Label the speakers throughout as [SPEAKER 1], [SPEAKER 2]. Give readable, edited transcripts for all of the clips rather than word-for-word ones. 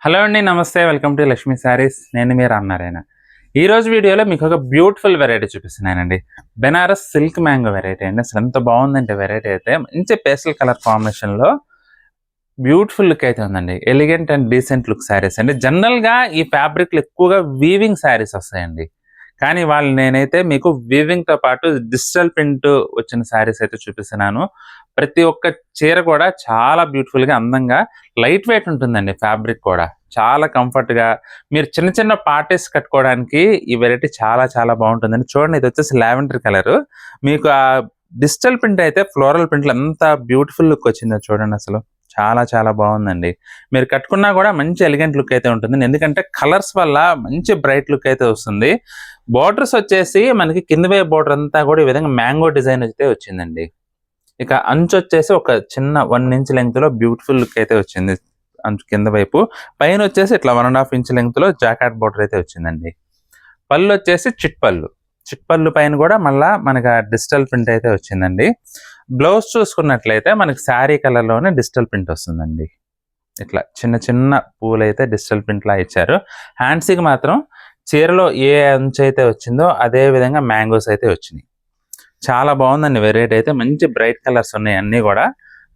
[SPEAKER 1] Hello అండి, నమస్తే. Welcome to Lakshmi saris. నేను మీ రామనారాయణ. ఈరోజు వీడియోలో మీకు ఒక బ్యూటిఫుల్ వెరైటీ చూపిస్తున్నానండి. బెనారస్ సిల్క్ మ్యాంగో వెరైటీ అండి. అసలు ఎంత బాగుందంటే వెరైటీ అయితే మంచి పేస్టల్ కలర్ కాంబినేషన్లో బ్యూటిఫుల్ లుక్ అయితే ఉందండి. Elegant and decent look saris అండి. జనరల్గా ఈ ఫ్యాబ్రిక్లు ఎక్కువగా వీవింగ్ శారీస్ వస్తాయండి. కానీ నేనైతే మీకు వీవింగ్తో పాటు డిజిటల్ ప్రింట్ వచ్చిన శారీస్ అయితే చూపిస్తున్నాను. ప్రతి ఒక్క చీర కూడా చాలా బ్యూటిఫుల్గా, అందంగా, లైట్ వెయిట్ ఉంటుందండి. ఫ్యాబ్రిక్ కూడా చాలా కంఫర్ట్గా, మీరు చిన్న చిన్న పార్టీస్ కట్టుకోవడానికి ఈ వెరైటీ చాలా చాలా బాగుంటుందండి. చూడండి, ఇది వచ్చేసి లావెండర్ కలర్. మీకు ఆ డిజిటల్ ప్రింట్ అయితే ఫ్లోరల్ ప్రింట్లు ఎంత బ్యూటిఫుల్ లుక్ వచ్చిందో చూడండి. అసలు చాలా చాలా బాగుందండి. మీరు కట్టుకున్నా కూడా మంచి ఎలిగెంట్ లుక్ అయితే ఉంటుంది. ఎందుకంటే కలర్స్ వల్ల మంచి బ్రైట్ లుక్ అయితే వస్తుంది. బోర్డర్స్ వచ్చేసి మనకి కింద వైపు బోర్డర్ అంతా కూడా ఈ విధంగా మ్యాంగో డిజైన్ అయితే వచ్చిందండి. ఇక అంచు వచ్చేసి ఒక చిన్న 1 ఇంచ్ లెంగ్త్ లో బ్యూటిఫుల్ లుక్ అయితే వచ్చింది. అంచు కింద వైపు, పైన వచ్చేసి ఇట్లా 1.5 ఇంచ్ లెంగ్త్ లో జాకాట్ బోర్డర్ అయితే వచ్చిందండి. పళ్ళు వచ్చేసి చిట్పళ్ళు పైన కూడా మళ్ళా మనకి డిజిటల్ ప్రింట్ అయితే వచ్చిందండి. బ్లౌజ్ చూసుకున్నట్లయితే మనకి శారీ కలర్ లోనే డిజిటల్ ప్రింట్ వస్తుందండి. ఇట్లా చిన్న చిన్న పూలు అయితే డిజిటల్ ప్రింట్ లా ఇచ్చారు. హ్యాండ్స్ కి మాత్రం చీరలో ఏ అంచు అయితే వచ్చిందో అదే విధంగా మ్యాంగోస్ అయితే వచ్చినాయి. చాలా బాగుందండి వెరైటీ అయితే. మంచి బ్రైట్ కలర్స్ ఉన్నాయి అన్నీ కూడా.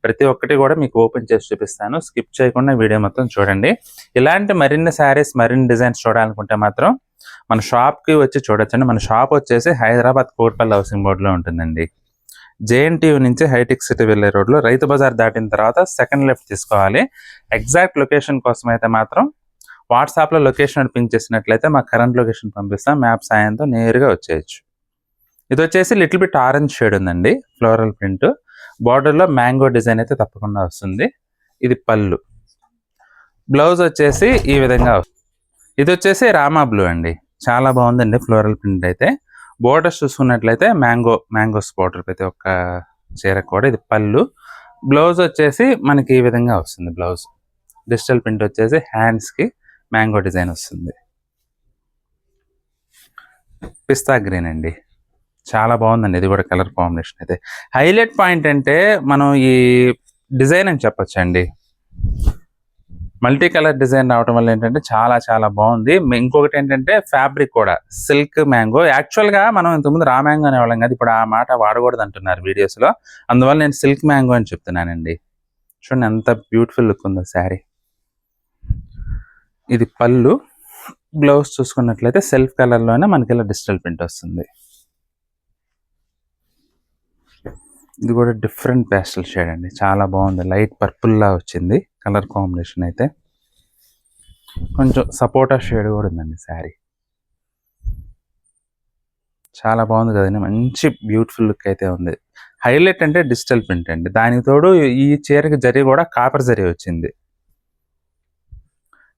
[SPEAKER 1] ప్రతి ఒక్కటి కూడా మీకు ఓపెన్ చేసి చూపిస్తాను. స్కిప్ చేయకుండా వీడియో మొత్తం చూడండి. ఇలాంటి మరిన్ని శారీస్, మరిన్ని డిజైన్స్ చూడాలనుకుంటే మాత్రం మన షాప్కి వచ్చి చూడొచ్చండి. మన షాప్ వచ్చేసి హైదరాబాద్ కోట్పల్లి హౌసింగ్ బోర్డులో ఉంటుందండి. జేఎన్టీయూ నుంచి హైటెక్ సిటీ వెళ్ళే రోడ్లో రైతు బజార్ దాటిన తర్వాత సెకండ్ లెఫ్ట్ తీసుకోవాలి. ఎగ్జాక్ట్ లొకేషన్ కోసం అయితే మాత్రం వాట్సాప్లో లొకేషన్ పింక్ చేసినట్లయితే మా కరెంట్ లొకేషన్ పంపిస్తాం. మ్యాప్ సాయంతో నేరుగా వచ్చేయచ్చు. ఇది వచ్చేసి లిటిల్ బిట్ ఆరెంజ్ షేడ్ ఉందండి. ఫ్లోరల్ ప్రింట్, బార్డర్లో మ్యాంగో డిజైన్ అయితే తప్పకుండా వస్తుంది. ఇది పళ్ళు. బ్లౌజ్ వచ్చేసి ఈ విధంగా. ఇది వచ్చేసి రామా బ్లూ అండి. చాలా బాగుందండి ఫ్లోరల్ ప్రింట్ అయితే. బోర్డర్స్ చూసుకున్నట్లయితే మ్యాంగోస్ బోర్డర్ ప్రతి ఒక్క చీర కూడా. ఇది పళ్ళు. బ్లౌజ్ వచ్చేసి మనకి ఈ విధంగా వస్తుంది. బ్లౌజ్ డిజిటల్ ప్రింట్ వచ్చేసి హ్యాండ్స్కి మ్యాంగో డిజైన్ వస్తుంది. పిస్తా గ్రీన్ అండి. చాలా బాగుందండి ఇది కూడా కలర్ కాంబినేషన్ అయితే. హైలైట్ పాయింట్ అంటే మనం ఈ డిజైన్ అని చెప్పొచ్చండి. మల్టీ కలర్ డిజైన్ రావడం వల్ల ఏంటంటే చాలా చాలా బాగుంది. ఇంకొకటి ఏంటంటే ఫ్యాబ్రిక్ కూడా సిల్క్ మ్యాంగో. యాక్చువల్గా మనం ఇంతకుముందు రా మ్యాంగో అనేవాళ్ళం కదా, ఇప్పుడు ఆ మాట వాడకూడదు అంటున్నారు వీడియోస్లో. అందువల్ల నేను సిల్క్ మ్యాంగో అని చెప్తున్నానండి. చూడండి ఎంత బ్యూటిఫుల్ లుక్ ఉందో శారీ. ఇది పళ్ళు. బ్లౌజ్ చూసుకున్నట్లయితే సెల్ఫ్ కలర్లోనే మనకి ఇలా డిజిటల్ ప్రింట్ వస్తుంది. ఇది కూడా డిఫరెంట్ పేస్టల్ షేడ్ అండి. చాలా బాగుంది. లైట్ పర్పుల్ లా వచ్చింది కలర్ కాంబినేషన్ అయితే. కొంచెం సపోటా షేడ్ కూడా ఉందండి శారీ. చాలా బాగుంది కదండి. మంచి బ్యూటిఫుల్ లుక్ అయితే ఉంది. హైలైట్ అంటే డిజిటల్ ప్రింట్ అండి. దానికి తోడు ఈ చీరకి జరీ కూడా కాపర్ జరీ వచ్చింది.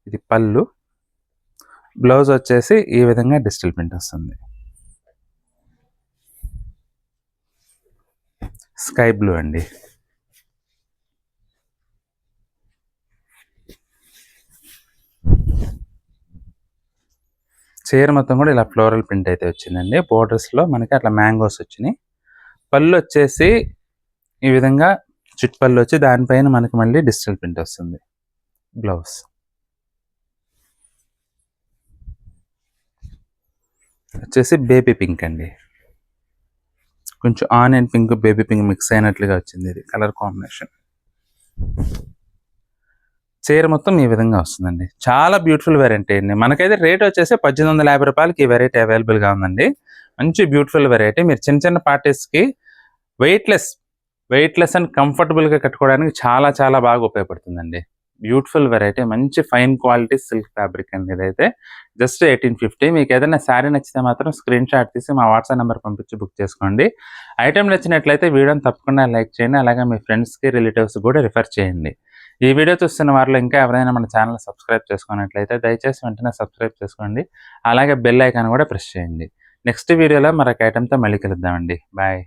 [SPEAKER 1] ఇది పళ్ళు. బ్లౌజ్ వచ్చేసి ఈ విధంగా డిజిటల్ ప్రింట్ వస్తుంది. స్కై బ్లూ అండి. చీర మొత్తం కూడా ఇలా ఫ్లోరల్ ప్రింట్ అయితే వచ్చిందండి. బోర్డర్స్లో మనకి అట్లా మ్యాంగోస్ వచ్చినాయి. పళ్ళు వచ్చేసి ఈ విధంగా చిట్పళ్ళు వచ్చి దానిపైన మనకి మళ్ళీ డిజిటల్ ప్రింట్ వస్తుంది. బ్లౌజ్ వచ్చేసి బేబీ పింక్ అండి. కొంచెం onion pink, baby pink mix అయినట్లుగా వచ్చింది ఇది కలర్ కాంబినేషన్. చీర మొత్తం ఈ విధంగా వస్తుందండి. చాలా బ్యూటిఫుల్ వెరైటీ అండి. మనకైతే రేట్ వచ్చేసి 1850 రూపాయలకి ఈ వెరైటీ అవైలబుల్గా ఉందండి. మంచి బ్యూటిఫుల్ వెరైటీ. మీరు చిన్న చిన్న పార్టీస్కి వెయిట్లెస్ అండ్ కంఫర్టబుల్గా కట్టుకోవడానికి చాలా చాలా బాగా ఉపయోగపడుతుందండి. Beautiful variety. మంచి ఫైన్ క్వాలిటీ సిల్క్ ఫ్యాబ్రిక్ అండి. ఇదైతే జస్ట్ 1850. మీకు ఏదైనా శారీ నచ్చితే మాత్రం స్క్రీన్ షాట్ తీసి మా వాట్సాప్ నెంబర్ పంపించి బుక్ చేసుకోండి. ఐటెం నచ్చినట్లయితే వీడియోని తప్పకుండా లైక్ చేయండి. అలాగే మీ ఫ్రెండ్స్కి, రిలేటివ్స్ కూడా రిఫర్ చేయండి. ఈ వీడియో చూస్తున్న వారిలో ఇంకా ఎవరైనా మన ఛానల్ సబ్స్క్రైబ్ చేసుకున్నట్లయితే దయచేసి వెంటనే సబ్స్క్రైబ్ చేసుకోండి. అలాగే బెల్ ఐకాన్ కూడా ప్రెస్ చేయండి. నెక్స్ట్ వీడియోలో మరొక ఐటెంతో మళ్ళీ కలుద్దామండి. బాయ్.